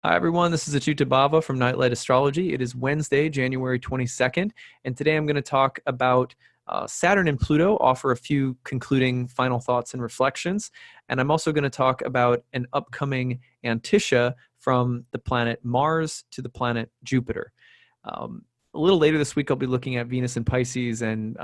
Hi, everyone. This is acyuta-bhava from Nightlight Astrology. It is Wednesday, January 22nd, and today I'm going to talk about Saturn and Pluto, offer a few concluding final thoughts and reflections, and I'm also going to talk about an upcoming antisha from the planet Mars to the planet Jupiter. A little later this week, I'll be looking at Venus and Pisces and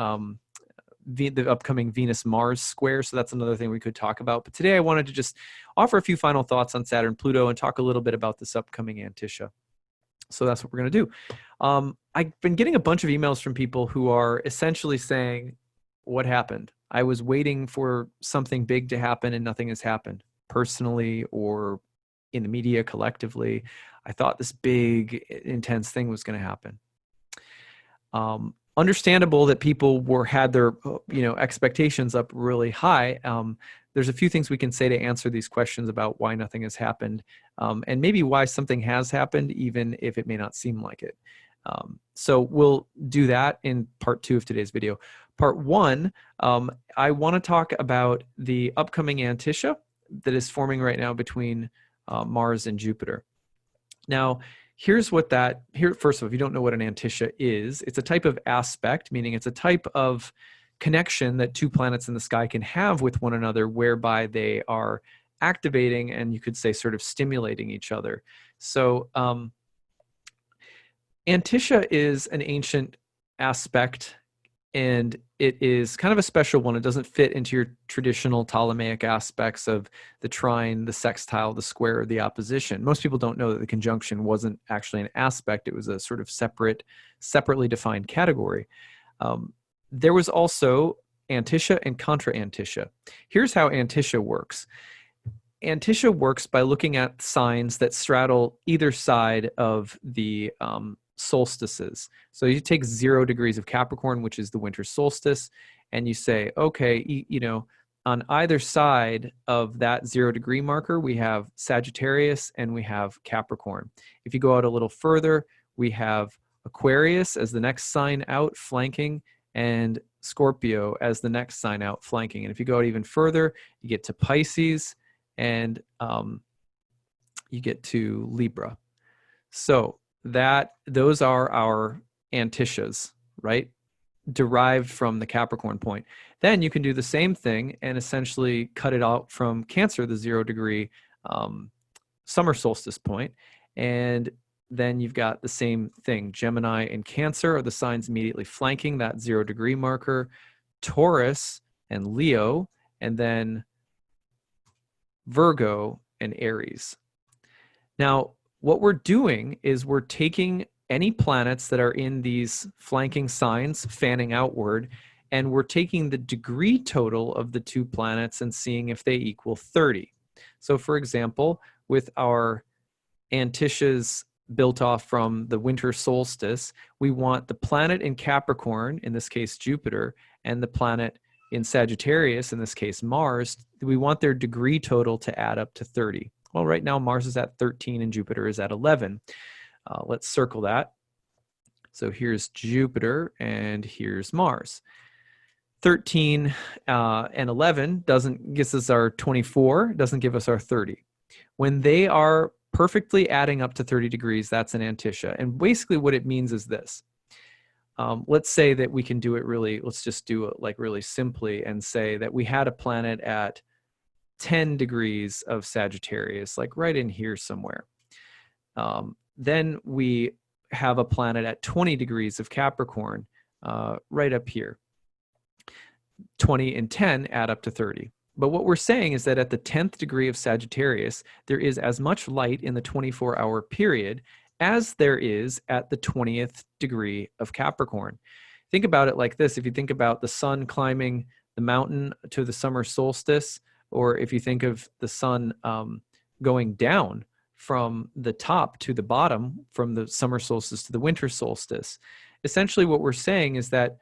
the upcoming Venus-Mars square, so that's another thing we could talk about. But today I wanted to just offer a few final thoughts on Saturn, Pluto, and talk a little bit about this upcoming antisha. So that's what we're going to do. I've been getting a bunch of emails from people who are essentially saying, what happened? I was waiting for something big to happen and nothing has happened, personally or in the media collectively. I thought this big, intense thing was going to happen. Understandable that people had their expectations up really high. There's a few things we can say to answer these questions about why nothing has happened, and maybe why something has happened, even if it may not seem like it. So we'll do that in part 2 of today's video. Part 1, I want to talk about the upcoming antisha that is forming right now between Mars and Jupiter. Now, here's what first of all, if you don't know what an antisha is, it's a type of aspect, meaning it's a type of connection that two planets in the sky can have with one another, whereby they are activating and you could say sort of stimulating each other. So antisha is an ancient aspect, and it is kind of a special one. It doesn't fit into your traditional Ptolemaic aspects of the trine, the sextile, the square, or the opposition. Most people don't know that the conjunction wasn't actually an aspect. It was a sort of separately defined category. There was also antisha and contra-antisha. Here's how antisha works. Antisha works by looking at signs that straddle either side of the solstices. So you take 0 degrees of Capricorn, which is the winter solstice, and you say, okay, on either side of that 0 degree marker, we have Sagittarius and we have Capricorn. If you go out a little further, we have Aquarius as the next sign out flanking, and Scorpio as the next sign out flanking. And if you go out even further, you get to Pisces and you get to Libra. So those are our antishas, right? Derived from the Capricorn point. Then you can do the same thing and essentially cut it out from Cancer, the 0 degree summer solstice point. And then you've got the same thing. Gemini and Cancer are the signs immediately flanking that 0 degree marker. Taurus and Leo, and then Virgo and Aries. Now, what we're doing is we're taking any planets that are in these flanking signs, fanning outward, and we're taking the degree total of the two planets and seeing if they equal 30. So for example, with our antishas built off from the winter solstice, we want the planet in Capricorn, in this case Jupiter, and the planet in Sagittarius, in this case Mars, we want their degree total to add up to 30. Well, right now Mars is at 13 and Jupiter is at 11. Let's circle that. So here's Jupiter and here's Mars. 13 and 11 gives us our 24, doesn't give us our 30. When they are perfectly adding up to 30 degrees, that's an antisha. And basically what it means is this. Let's say that we can do it let's just do it like really simply and say that we had a planet at 10 degrees of Sagittarius, like right in here somewhere. Then we have a planet at 20 degrees of Capricorn, right up here. 20 and 10 add up to 30. But what we're saying is that at the 10th degree of Sagittarius, there is as much light in the 24-hour period as there is at the 20th degree of Capricorn. Think about it like this. If you think about the sun climbing the mountain to the summer solstice, or if you think of the sun going down from the top to the bottom, from the summer solstice to the winter solstice, essentially what we're saying is that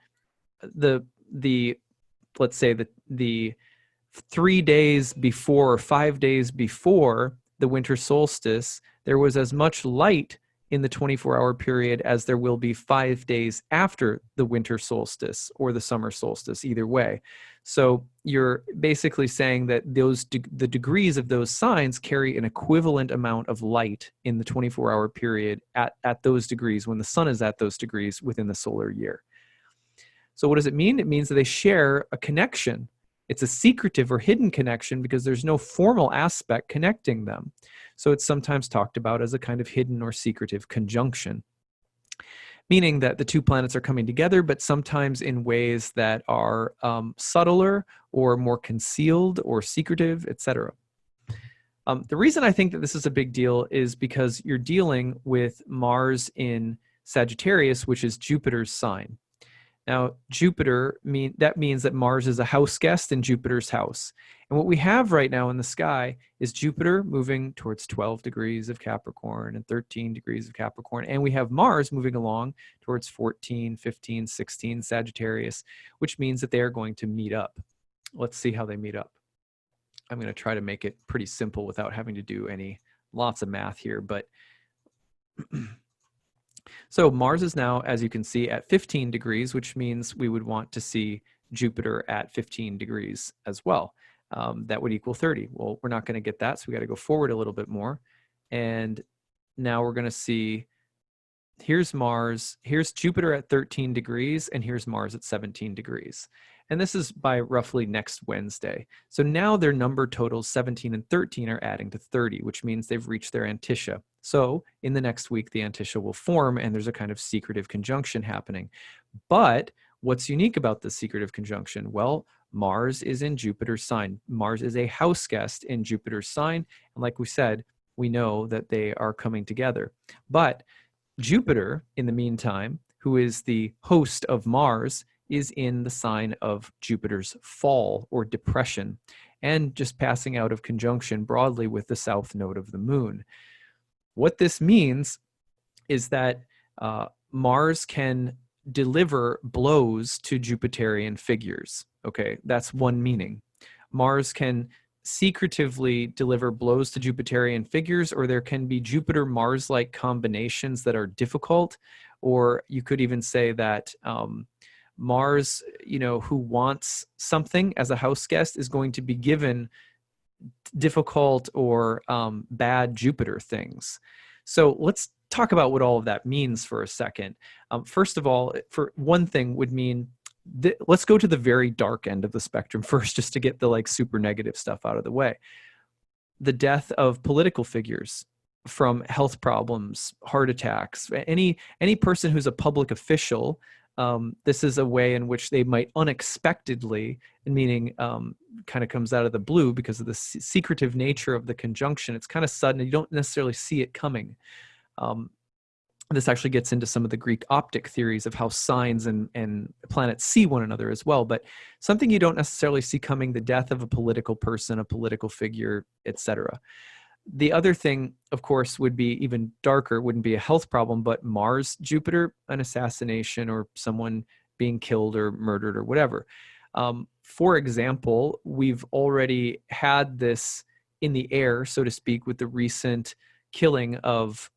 let's say the 3 days before or 5 days before the winter solstice, there was as much light in the 24-hour period as there will be 5 days after the winter solstice or the summer solstice, either way. So you're basically saying that the degrees of those signs carry an equivalent amount of light in the 24-hour period at those degrees when the sun is at those degrees within the solar year. So what does it mean? It means that they share a connection. It's a secretive or hidden connection because there's no formal aspect connecting them. So it's sometimes talked about as a kind of hidden or secretive conjunction, meaning that the two planets are coming together, but sometimes in ways that are subtler or more concealed or secretive, etc. The reason I think that this is a big deal is because you're dealing with Mars in Sagittarius, which is Jupiter's sign. Now, that means that Mars is a house guest in Jupiter's house. And what we have right now in the sky is Jupiter moving towards 12 degrees of Capricorn and 13 degrees of Capricorn. And we have Mars moving along towards 14, 15, 16 Sagittarius, which means that they are going to meet up. Let's see how they meet up. I'm going to try to make it pretty simple without having to do lots of math here, but so Mars is now, as you can see, at 15 degrees, which means we would want to see Jupiter at 15 degrees as well. That would equal 30. Well, we're not going to get that, so we got to go forward a little bit more. And now we're going to see, here's Mars, here's Jupiter at 13 degrees, and here's Mars at 17 degrees. And this is by roughly next Wednesday. So now their number totals 17 and 13 are adding to 30, which means they've reached their antisha. So in the next week, the antisha will form, and there's a kind of secretive conjunction happening. But what's unique about this secretive conjunction? Well, Mars is in Jupiter's sign. Mars is a house guest in Jupiter's sign. And like we said, we know that they are coming together. But Jupiter, in the meantime, who is the host of Mars, is in the sign of Jupiter's fall or depression, and just passing out of conjunction broadly with the south node of the moon. What this means is that Mars can deliver blows to Jupiterian figures. Okay, that's one meaning. Mars can secretively deliver blows to Jupiterian figures, or there can be Jupiter-Mars-like combinations that are difficult, or you could even say that Mars, who wants something as a house guest, is going to be given difficult or bad Jupiter things. So let's talk about what all of that means for a second. First of all, for one thing would mean, let's go to the very dark end of the spectrum first, just to get the super negative stuff out of the way. The death of political figures from health problems, heart attacks, any person who's a public official. This is a way in which they might unexpectedly, meaning kind of comes out of the blue because of the secretive nature of the conjunction. It's kind of sudden. You don't necessarily see it coming. This actually gets into some of the Greek optic theories of how signs and planets see one another as well. But something you don't necessarily see coming, the death of a political person, a political figure, etc. The other thing, of course, would be even darker, wouldn't be a health problem, but Mars, Jupiter, an assassination or someone being killed or murdered or whatever. For example, we've already had this in the air, so to speak, with the recent killing of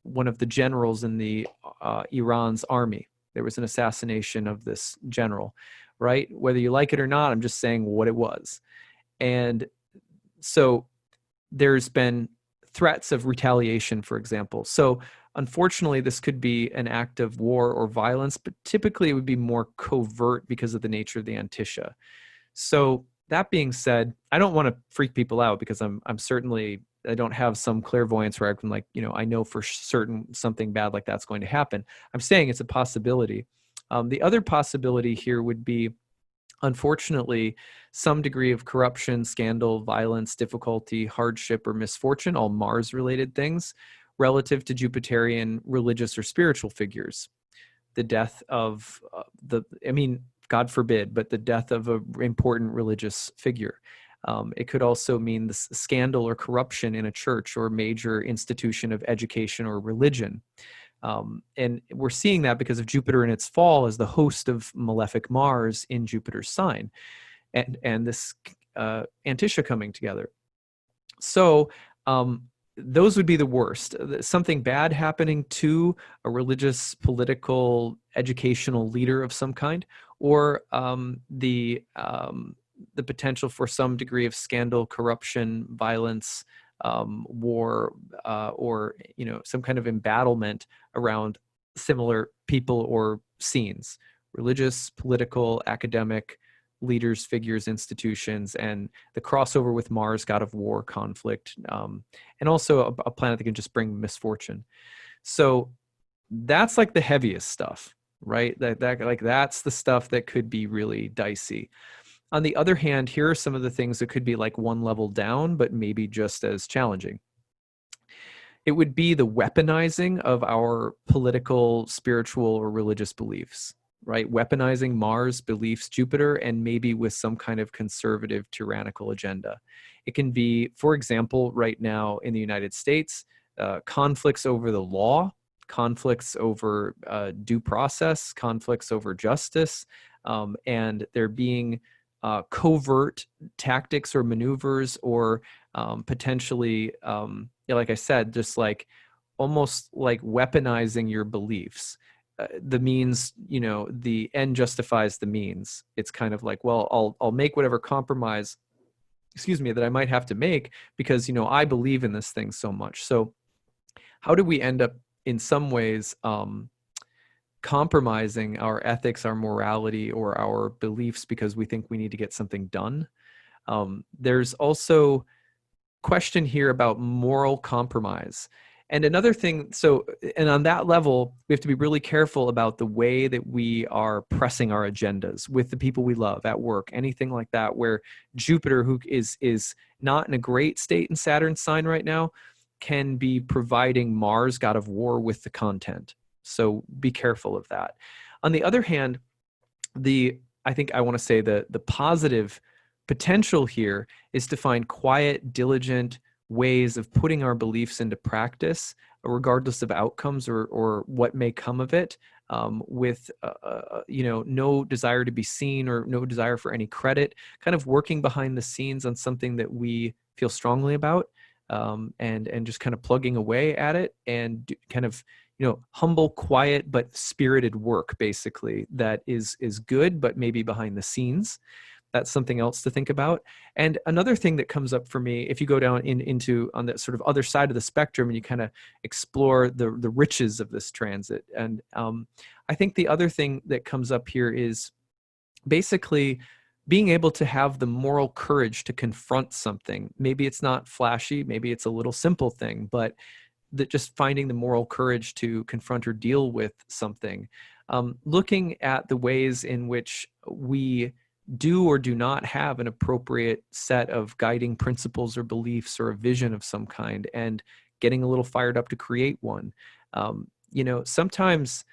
one of the generals in the Iran's army. There was an assassination of this general, right? Whether you like it or not, I'm just saying what it was. And so there's been threats of retaliation, for example. So unfortunately, this could be an act of war or violence, but typically it would be more covert because of the nature of the antisha. So that being said, I don't want to freak people out because I don't have some clairvoyance where I can I know for certain something bad like that's going to happen. I'm saying it's a possibility. The other possibility here would be, unfortunately, some degree of corruption, scandal, violence, difficulty, hardship, or misfortune, all Mars-related things, relative to Jupiterian religious or spiritual figures. The death of God forbid, but the death of an important religious figure. It could also mean the scandal or corruption in a church or major institution of education or religion. And we're seeing that because of Jupiter in its fall as the host of malefic Mars in Jupiter's sign, and this antisha coming together. So those would be the worst. Something bad happening to a religious, political, educational leader of some kind, or the potential for some degree of scandal, corruption, violence, war, or some kind of embattlement around similar people or scenes, religious, political, academic, leaders, figures, institutions, and the crossover with Mars, god of war, conflict, and also a planet that can just bring misfortune. So that's like the heaviest stuff, right? That's the stuff that could be really dicey. On the other hand, here are some of the things that could be like one level down, but maybe just as challenging. It would be the weaponizing of our political, spiritual, or religious beliefs, right? Weaponizing Mars beliefs, Jupiter, and maybe with some kind of conservative, tyrannical agenda. It can be, for example, right now in the United States, conflicts over the law, conflicts over due process, conflicts over justice, and there being covert tactics or maneuvers or potentially, like I said, just like almost like weaponizing your beliefs. The means, the end justifies the means. It's kind of like, well, I'll make whatever compromise, that I might have to make because, I believe in this thing so much. So how do we end up in some ways compromising our ethics, our morality, or our beliefs because we think we need to get something done? There's also question here about moral compromise. And another thing, and on that level, we have to be really careful about the way that we are pressing our agendas with the people we love at work, anything like that, where Jupiter, who is not in a great state in Saturn's sign right now, can be providing Mars, god of war, with the content. So be careful of that. On the other hand, I think I want to say the positive potential here is to find quiet, diligent ways of putting our beliefs into practice, regardless of outcomes or what may come of it, with no desire to be seen or no desire for any credit, kind of working behind the scenes on something that we feel strongly about, and just kind of plugging away at it and kind of humble, quiet, but spirited work, basically, that is good, but maybe behind the scenes. That's something else to think about. And another thing that comes up for me, if you go down into on the sort of other side of the spectrum and you kind of explore the riches of this transit. And I think the other thing that comes up here is basically being able to have the moral courage to confront something. Maybe it's not flashy, maybe it's a little simple thing, but that just finding the moral courage to confront or deal with something. Looking at the ways in which we do or do not have an appropriate set of guiding principles or beliefs or a vision of some kind, and getting a little fired up to create one. Sometimes,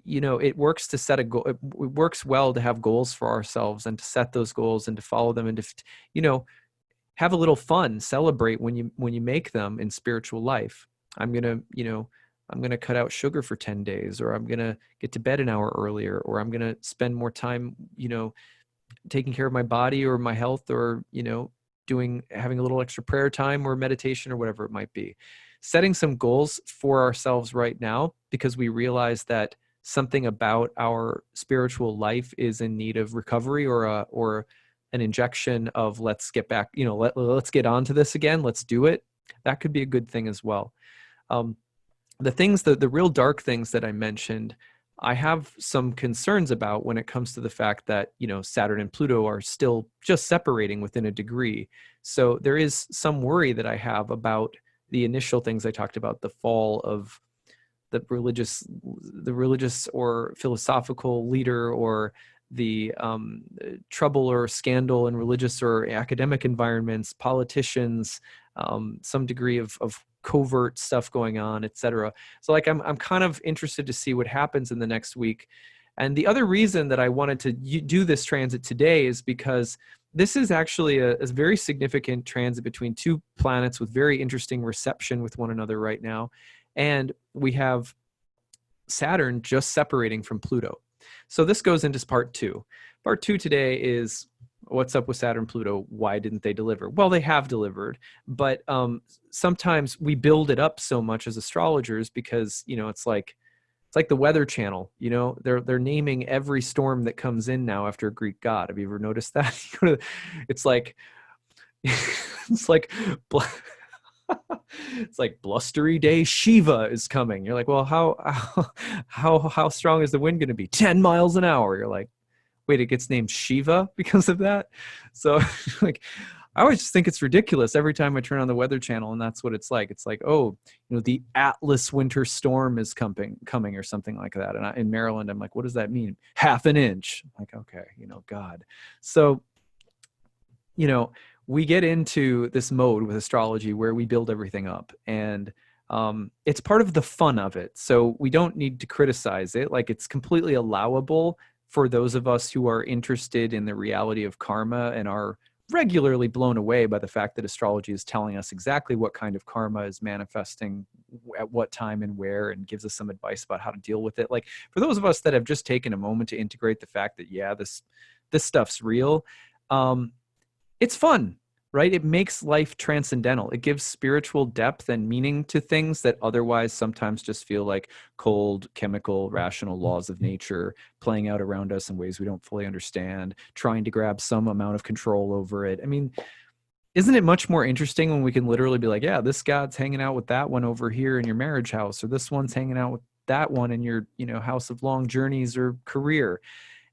it works to set a goal. It works well to have goals for ourselves and to set those goals and to follow them and to, have a little fun, celebrate when you make them in spiritual life. I'm going to cut out sugar for 10 days, or I'm going to get to bed an hour earlier, or I'm going to spend more time, taking care of my body or my health, or, having a little extra prayer time or meditation or whatever it might be. Setting some goals for ourselves right now, because we realize that something about our spiritual life is in need of recovery or an injection of let's get back, let's get onto this again. Let's do it. That could be a good thing as well. The real dark things that I mentioned, I have some concerns about when it comes to the fact that, Saturn and Pluto are still just separating within a degree. So there is some worry that I have about the initial things I talked about, the fall of the religious or philosophical leader, or the trouble or scandal in religious or academic environments, politicians, some degree of covert stuff going on, etc. So I'm kind of interested to see what happens in the next week. And the other reason that I wanted to do this transit today is because this is actually a very significant transit between two planets with very interesting reception with one another right now. And we have Saturn just separating from Pluto. So this goes into part two. Part two today is what's up with Saturn, Pluto? Why didn't they deliver? Well, they have delivered, but sometimes we build it up so much as astrologers because, it's like, It's like the Weather Channel, you know, they're naming every storm that comes in now after a Greek god. Have you ever noticed that? It's like it's like it's like blustery day Shiva is coming. You're like, well, how strong is the wind going to be? 10 miles an hour. You're like, wait, it gets named Shiva because of that. So like, I always just think it's ridiculous every time I turn on the Weather Channel, and that's what it's like. It's like, oh, you know, the Atlas winter storm is coming or something like that. And in Maryland, I'm like, what does that mean? Half an inch. I'm like, okay, you know, God. So, you know, we get into this mode with astrology where we build everything up, and it's part of the fun of it. So we don't need to criticize it. Like, it's completely allowable for those of us who are interested in the reality of karma and are regularly blown away by the fact that astrology is telling us exactly what kind of karma is manifesting at what time and where, and gives us some advice about how to deal with it. Like, for those of us that have just taken a moment to integrate the fact that, yeah, this stuff's real, it's fun, right? It makes life transcendental. It gives spiritual depth and meaning to things that otherwise sometimes just feel like cold, chemical, rational laws of nature playing out around us in ways we don't fully understand, trying to grab some amount of control over it. I mean, isn't it much more interesting when we can literally be like, yeah, this god's hanging out with that one over here in your marriage house, or this one's hanging out with that one in your, you know, house of long journeys or career.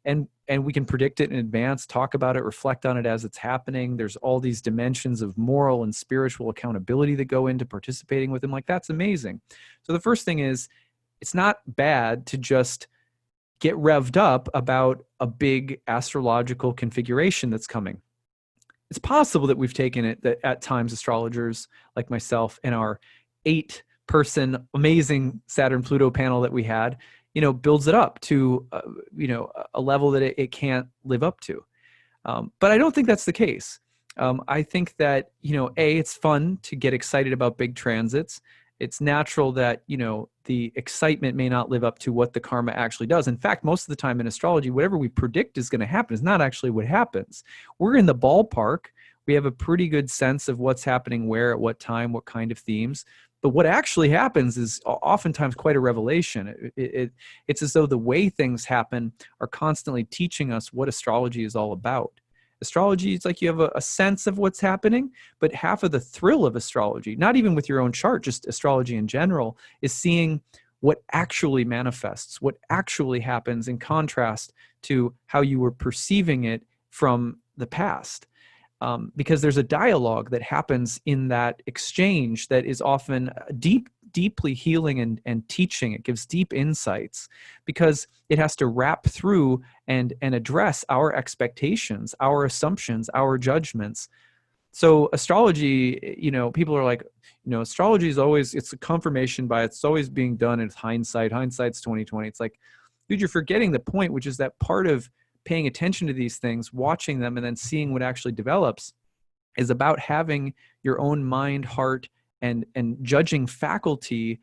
And we can predict it in advance, talk about it, reflect on it as it's happening. There's all these dimensions of moral and spiritual accountability that go into participating with them. Like, that's amazing. So the first thing is, it's not bad to just get revved up about a big astrological configuration that's coming. It's possible that we've taken it that at times astrologers like myself and our 8-person amazing Saturn Pluto panel that we had, you know, builds it up to, you know, a level that it can't live up to. But I don't think that's the case. I think that, you know, it's fun to get excited about big transits. It's natural that, you know, the excitement may not live up to what the karma actually does. In fact, most of the time in astrology, whatever we predict is going to happen is not actually what happens. We're in the ballpark. We have a pretty good sense of what's happening where, at what time, what kind of themes. But what actually happens is oftentimes quite a revelation. It's as though the way things happen are constantly teaching us what astrology is all about. Astrology is like you have a sense of what's happening, but half of the thrill of astrology, not even with your own chart, just astrology in general, is seeing what actually manifests, what actually happens in contrast to how you were perceiving it from the past. Because there's a dialogue that happens in that exchange that is often deeply healing and teaching. It gives deep insights because it has to wrap through and address our expectations, our assumptions, our judgments. So astrology, you know, people are like, you know, astrology is always, it's a confirmation bias. It's always being done in hindsight. Hindsight's 2020. It's like, dude, you're forgetting the point, which is that part of paying attention to these things, watching them, and then seeing what actually develops is about having your own mind, heart, and judging faculty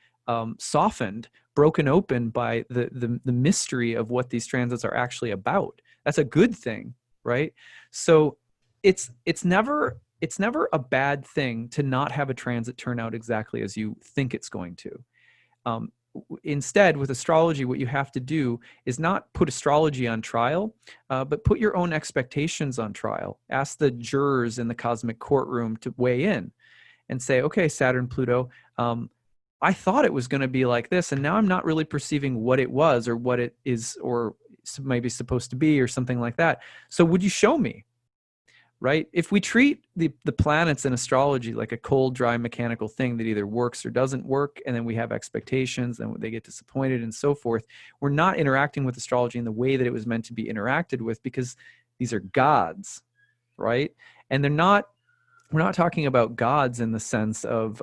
softened, broken open by the mystery of what these transits are actually about. That's a good thing, right? So it's never a bad thing to not have a transit turn out exactly as you think it's going to. Instead, with astrology, what you have to do is not put astrology on trial, but put your own expectations on trial. Ask the jurors in the cosmic courtroom to weigh in and say, okay, Saturn, Pluto, I thought it was going to be like this, and now I'm not really perceiving what it was or what it is or maybe supposed to be or something like that. So would you show me? Right? If we treat the planets in astrology like a cold, dry, mechanical thing that either works or doesn't work, and then we have expectations and they get disappointed and so forth, we're not interacting with astrology in the way that it was meant to be interacted with, because these are gods, right? And we're not talking about gods in the sense of,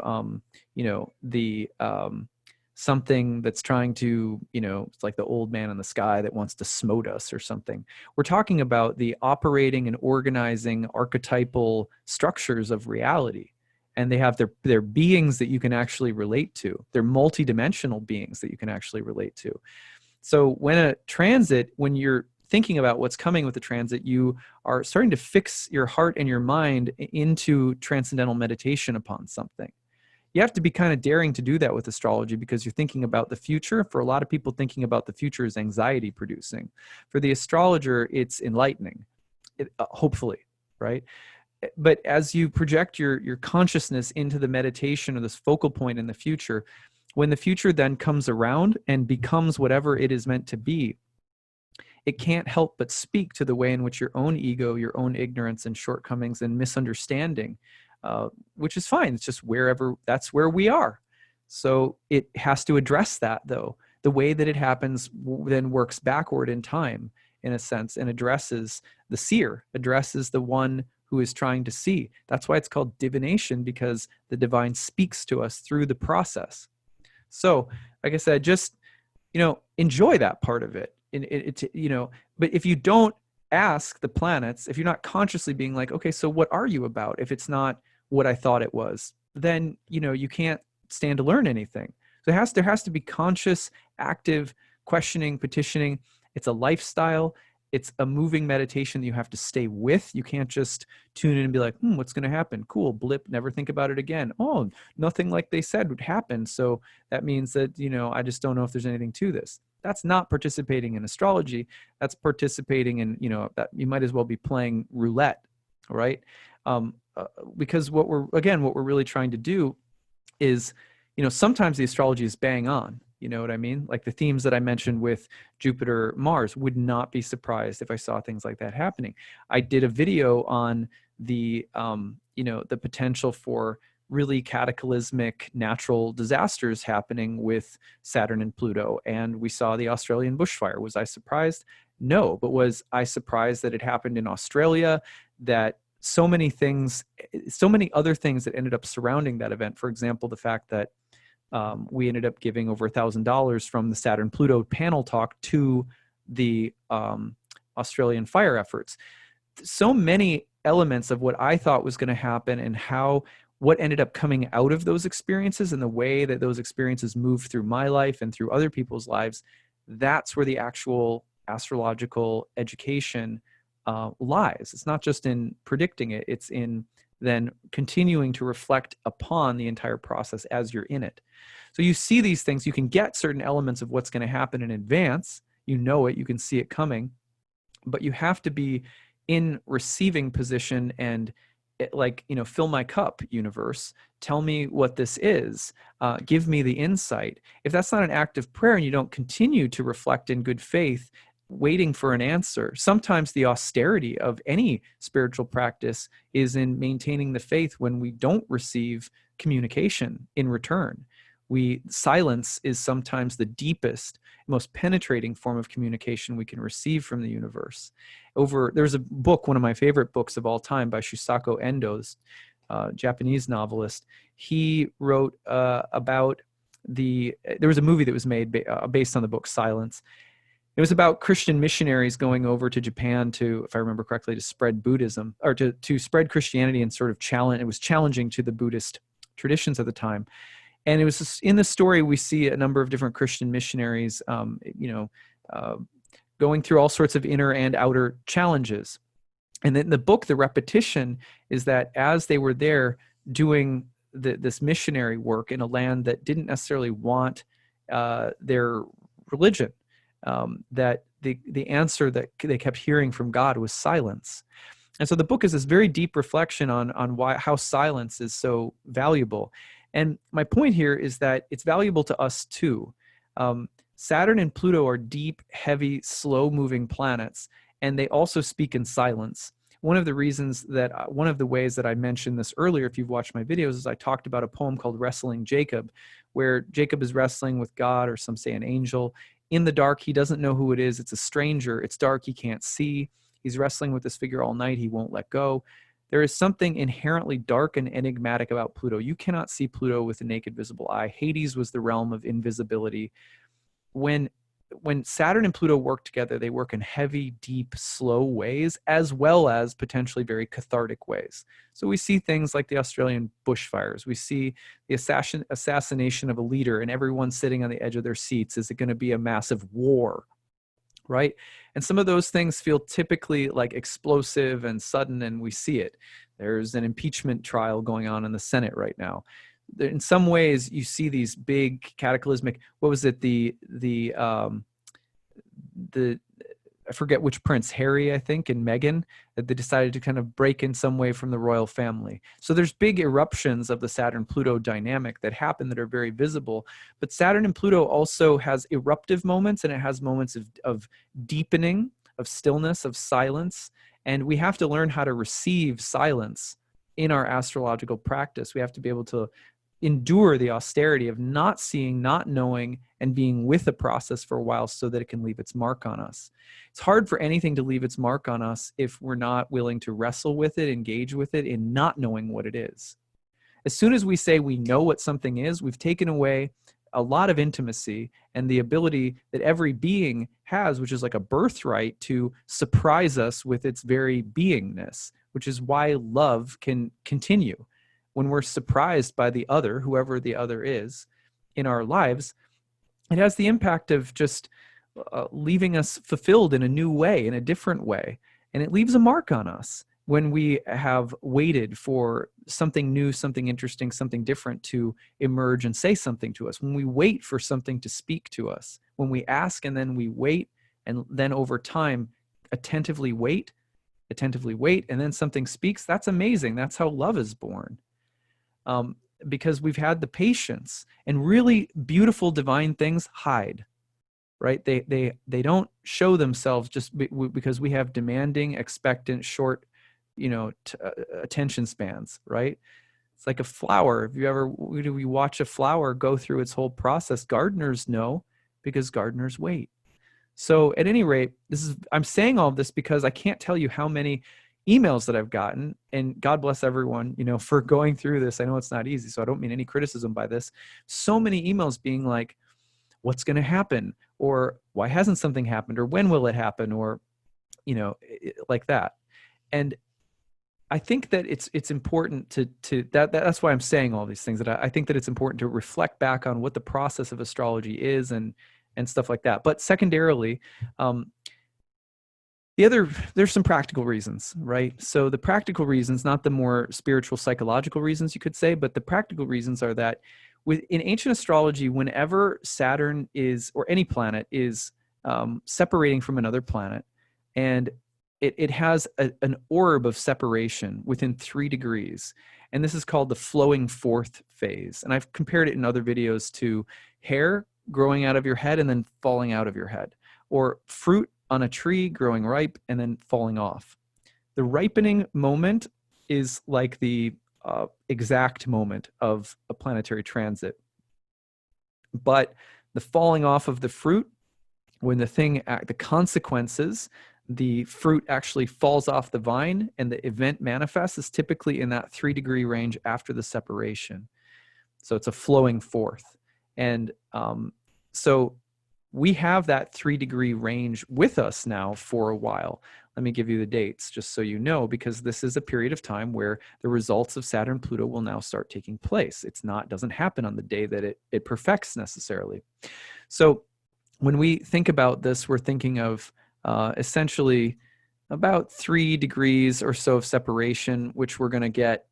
you know, the something that's trying to, you know, it's like the old man in the sky that wants to smote us or something. We're talking about the operating and organizing archetypal structures of reality. And they have their beings that you can actually relate to. They're multidimensional beings that you can actually relate to. So when you're thinking about what's coming with the transit, you are starting to fix your heart and your mind into transcendental meditation upon something. You have to be kind of daring to do that with astrology because you're thinking about the future. For a lot of people, thinking about the future is anxiety producing. For the astrologer, it's enlightening, hopefully, right? But as you project your consciousness into the meditation or this focal point in the future, when the future then comes around and becomes whatever it is meant to be, it can't help but speak to the way in which your own ego, your own ignorance and shortcomings and misunderstanding, which is fine. It's just that's where we are. So it has to address that, though. The way that it happens then works backward in time, in a sense, and addresses the seer, addresses the one who is trying to see. That's why it's called divination, because the divine speaks to us through the process. So, like I said, just, enjoy that part of it. But if you don't ask the planets, if you're not consciously being like, okay, so what are you about? If it's not what I thought it was, then, you can't stand to learn anything. So there has to be conscious, active questioning, petitioning. It's a lifestyle. It's a moving meditation that you have to stay with. You can't just tune in and be like, what's going to happen? Cool, blip, never think about it again. Oh, nothing like they said would happen. So that means that, I just don't know if there's anything to this. That's not participating in astrology. That's participating in, that you might as well be playing roulette, right? Because what we're really trying to do is, sometimes the astrology is bang on. You know what I mean? Like the themes that I mentioned with Jupiter, Mars, would not be surprised if I saw things like that happening. I did a video on the, the potential for really cataclysmic natural disasters happening with Saturn and Pluto. And we saw the Australian bushfire. Was I surprised? No, but was I surprised that it happened in Australia, that so many other things that ended up surrounding that event? For example, the fact that we ended up giving over $1,000 from the Saturn Pluto panel talk to the Australian fire efforts. So many elements of what I thought was going to happen and what ended up coming out of those experiences and the way that those experiences moved through my life and through other people's lives. That's where the actual astrological education lies. It's not just in predicting it, it's in then continuing to reflect upon the entire process as you're in it. So you see these things, you can get certain elements of what's going to happen in advance. You know it, you can see it coming, but you have to be in receiving position and fill my cup, universe. Tell me what this is. Give me the insight. If that's not an act of prayer and you don't continue to reflect in good faith, waiting for an answer. Sometimes the austerity of any spiritual practice is in maintaining the faith when we don't receive communication in return. Silence is sometimes the deepest, most penetrating form of communication we can receive from the universe. There's a book, one of my favorite books of all time, by Shusaku Endo, Japanese novelist. He wrote about there was a movie that was made based on the book Silence. It was about Christian missionaries going over to Japan to, if I remember correctly, to spread Buddhism, or to spread Christianity and sort of challenge. It was challenging to the Buddhist traditions at the time. And it was just, in the story, we see a number of different Christian missionaries, going through all sorts of inner and outer challenges. And then the book, the repetition is that as they were there doing this missionary work in a land that didn't necessarily want their religion, that the answer that they kept hearing from God was silence. And so the book is this very deep reflection on how silence is so valuable. And my point here is that it's valuable to us too. Saturn and Pluto are deep, heavy, slow-moving planets, and they also speak in silence. One of the ways that I mentioned this earlier, if you've watched my videos, is I talked about a poem called Wrestling Jacob, where Jacob is wrestling with God, or some say an angel. In the dark, he doesn't know who it is. It's a stranger. It's dark. He can't see. He's wrestling with this figure all night. He won't let go. There is something inherently dark and enigmatic about Pluto. You cannot see Pluto with a naked visible eye. Hades was the realm of invisibility. When Saturn and Pluto work together, they work in heavy, deep, slow ways, as well as potentially very cathartic ways. So we see things like the Australian bushfires. We see the assassination of a leader and everyone sitting on the edge of their seats. Is it going to be a massive war? Right? And some of those things feel typically like explosive and sudden, and we see it. There's an impeachment trial going on in the Senate right now. in some ways you see these big cataclysmic, what was it, the I forget which prince, Harry, I think, and Meghan, that they decided to kind of break in some way from the royal family. So there's big eruptions of the Saturn-Pluto dynamic that happen that are very visible. But Saturn and Pluto also has eruptive moments, and it has moments of deepening, of stillness, of silence. And we have to learn how to receive silence in our astrological practice. We have to be able to endure the austerity of not seeing, not knowing, and being with the process for a while so that it can leave its mark on us. It's hard for anything to leave its mark on us if we're not willing to wrestle with it, engage with it, in not knowing what it is. As soon as we say we know what something is, we've taken away a lot of intimacy and the ability that every being has, which is like a birthright, to surprise us with its very beingness, which is why love can continue. When we're surprised by the other, whoever the other is in our lives, it has the impact of just leaving us fulfilled in a new way, in a different way. And it leaves a mark on us when we have waited for something new, something interesting, something different to emerge and say something to us. When we wait for something to speak to us, when we ask and then we wait, and then over time attentively wait, and then something speaks, that's amazing. That's how love is born. Because we've had the patience, and really beautiful divine things hide, right? They don't show themselves just because we have demanding, expectant, short, attention spans, right? It's like a flower. If you ever, we watch a flower go through its whole process, gardeners know, because gardeners wait. So at any rate, I'm saying all of this because I can't tell you how many emails that I've gotten, and God bless everyone, for going through this. I know it's not easy, so I don't mean any criticism by this. So many emails being like, what's going to happen? Or why hasn't something happened? Or when will it happen? Or, like that. And I think that it's important that's why I'm saying all these things, that I think that it's important to reflect back on what the process of astrology is and stuff like that. But secondarily, there's some practical reasons, right? So the practical reasons, not the more spiritual, psychological reasons you could say, but the practical reasons are that in ancient astrology, whenever Saturn is, or any planet is separating from another planet, and it has an orb of separation within 3 degrees, and this is called the flowing fourth phase. And I've compared it in other videos to hair growing out of your head and then falling out of your head, or fruit on a tree growing ripe and then falling off. The ripening moment is like the exact moment of a planetary transit. But the falling off of the fruit, when the consequences, the fruit actually falls off the vine and the event manifests, is typically in that 3 degree range after the separation. So it's a flowing fourth. And so we have that 3 degree range with us now for a while. Let me give you the dates just so you know, because this is a period of time where the results of Saturn Pluto will now start taking place. Doesn't happen on the day that it perfects necessarily. So when we think about this, we're thinking of essentially about 3 degrees or so of separation, which we're going to get,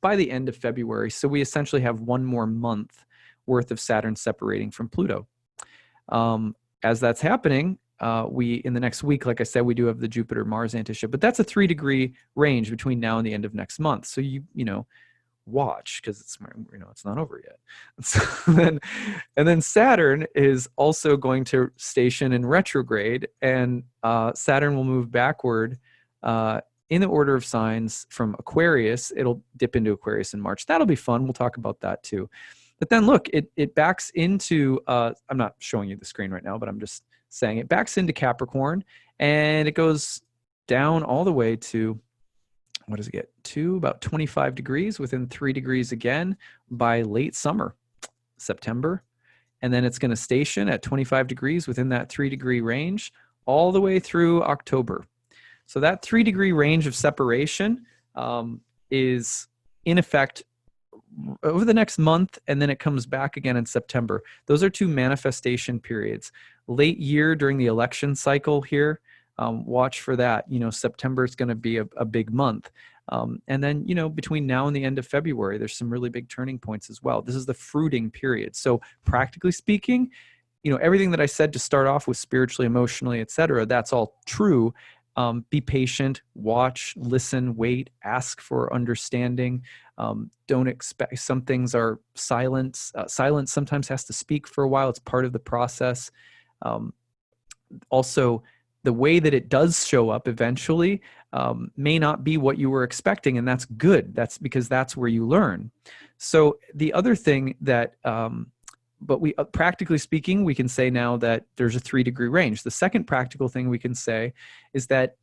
by the end of February. So we essentially have 1 more month worth of Saturn separating from Pluto. As that's happening, in the next week, like I said, we do have the Jupiter-Mars antisha, but that's a 3 degree range between now and the end of next month. So watch, because it's not over yet. And then Saturn is also going to station in retrograde, and Saturn will move backward in the order of signs from Aquarius. It'll dip into Aquarius in March. That'll be fun. We'll talk about that too. But then look, it backs into, I'm not showing you the screen right now, but I'm just saying it backs into Capricorn, and it goes down all the way to, what does it get? To about 25 degrees, within 3 degrees again by late summer, September. And then it's going to station at 25 degrees within that 3 degree range all the way through October. So that 3 degree range of separation is in effect over the next month, and then it comes back again in September. Those are 2 manifestation periods. Late year during the election cycle here, watch for that. September is going to be a big month. And then, between now and the end of February, there's some really big turning points as well. This is the fruiting period. So practically speaking, everything that I said to start off with spiritually, emotionally, etc., that's all true. Be patient, watch, listen, wait, ask for understanding. Don't expect, some things are silence. Silence sometimes has to speak for a while. It's part of the process. Also, the way that it does show up eventually may not be what you were expecting, and that's good. That's because that's where you learn. So the other thing that, but we practically speaking, we can say now that there's a 3-degree range. The second practical thing we can say is that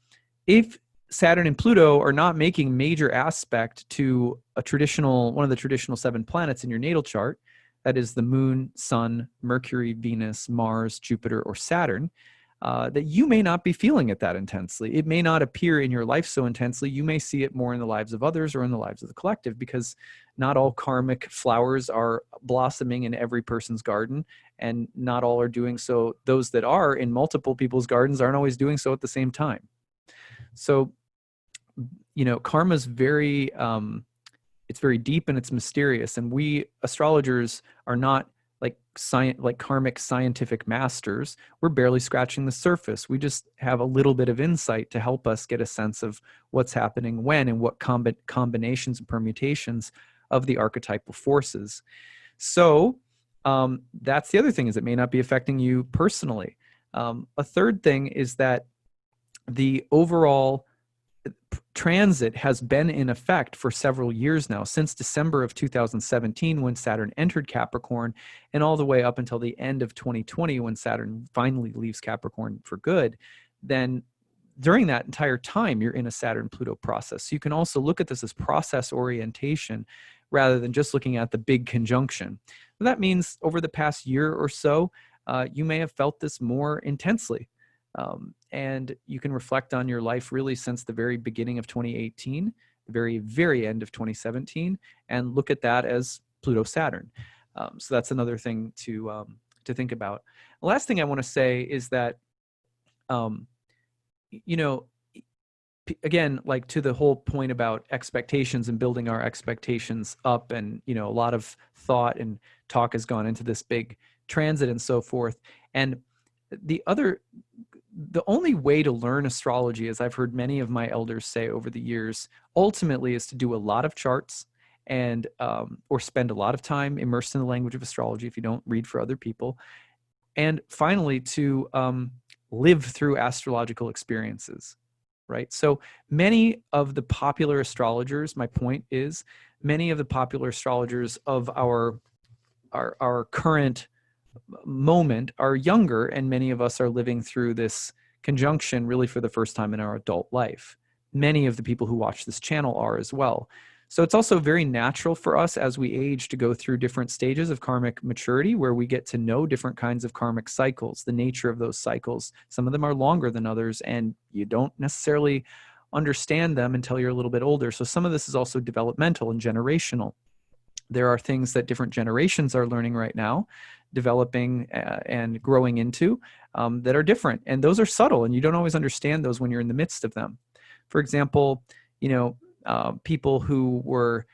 if Saturn and Pluto are not making major aspect to one of the traditional 7 planets in your natal chart, that is the Moon, Sun, Mercury, Venus, Mars, Jupiter, or Saturn, that you may not be feeling it that intensely. It may not appear in your life so intensely. You may see it more in the lives of others or in the lives of the collective, because not all karmic flowers are blossoming in every person's garden, and not all are doing so. Those that are in multiple people's gardens aren't always doing so at the same time. So, karma is very, it's very deep and it's mysterious. And we astrologers are not like karmic scientific masters. We're barely scratching the surface. We just have a little bit of insight to help us get a sense of what's happening when and what combinations and permutations of the archetypal forces. So that's the other thing, is it may not be affecting you personally. A third thing is that the overall transit has been in effect for several years now, since December of 2017 when Saturn entered Capricorn, and all the way up until the end of 2020 when Saturn finally leaves Capricorn for good. Then during that entire time, you're in a Saturn-Pluto process. So you can also look at this as process orientation rather than just looking at the big conjunction. And that means over the past year or so, you may have felt this more intensely. And you can reflect on your life really since the very beginning of 2018, the very, very end of 2017, and look at that as Pluto-Saturn. So that's another thing to think about. The last thing I want to say is that, again, like to the whole point about expectations and building our expectations up, and, a lot of thought and talk has gone into this big transit and so forth. And the only way to learn astrology, as I've heard many of my elders say over the years, ultimately is to do a lot of charts and or spend a lot of time immersed in the language of astrology if you don't read for other people. And finally, to live through astrological experiences, right? So many of the popular astrologers, my point is, many of the popular astrologers of our current moment are younger, and many of us are living through this conjunction really for the first time in our adult life. Many of the people who watch this channel are as well. So it's also very natural for us as we age to go through different stages of karmic maturity, where we get to know different kinds of karmic cycles, the nature of those cycles. Some of them are longer than others, and you don't necessarily understand them until you're a little bit older. So some of this is also developmental and generational. There are things that different generations are learning right now, developing and growing into, that are different. And those are subtle, and you don't always understand those when you're in the midst of them. For example, people who were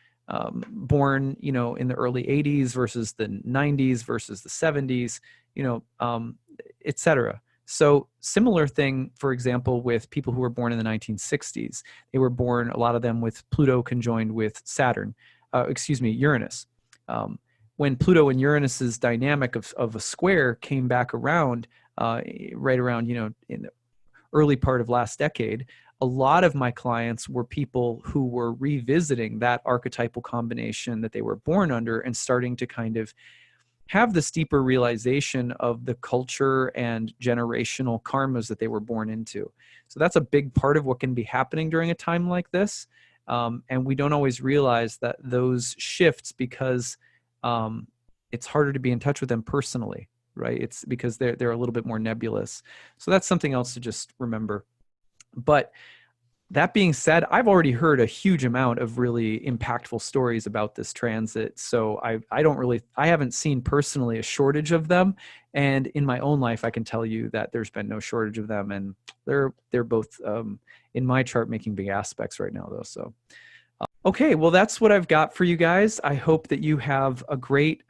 born, in the early 80s versus the 90s versus the 70s, et cetera. So similar thing, for example, with people who were born in the 1960s. They were born, a lot of them, with Pluto conjoined with Saturn. Uranus. When Pluto and Uranus's dynamic of a square came back around, right around, in the early part of last decade, a lot of my clients were people who were revisiting that archetypal combination that they were born under, and starting to kind of have this deeper realization of the culture and generational karmas that they were born into. So that's a big part of what can be happening during a time like this. And we don't always realize that those shifts, because it's harder to be in touch with them personally, right? It's because they're a little bit more nebulous. So that's something else to just remember. But that being said, I've already heard a huge amount of really impactful stories about this transit. So I haven't seen personally a shortage of them. And in my own life, I can tell you that there's been no shortage of them. And they're both in my chart making big aspects right now, though. So, okay, well, that's what I've got for you guys. I hope that you have a great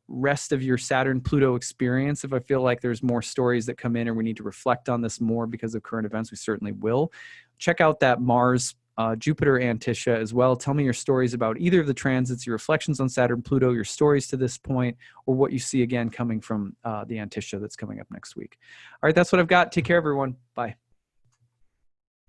rest of your Saturn Pluto experience. If I feel like there's more stories that come in or we need to reflect on this more because of current events, we certainly will. Check out that Mars Jupiter antisha as well. Tell me your stories about either of the transits, your reflections on Saturn Pluto, your stories to this point, or what you see again coming from the antisha that's coming up next week. All right, that's what I've got. Take care, everyone. Bye.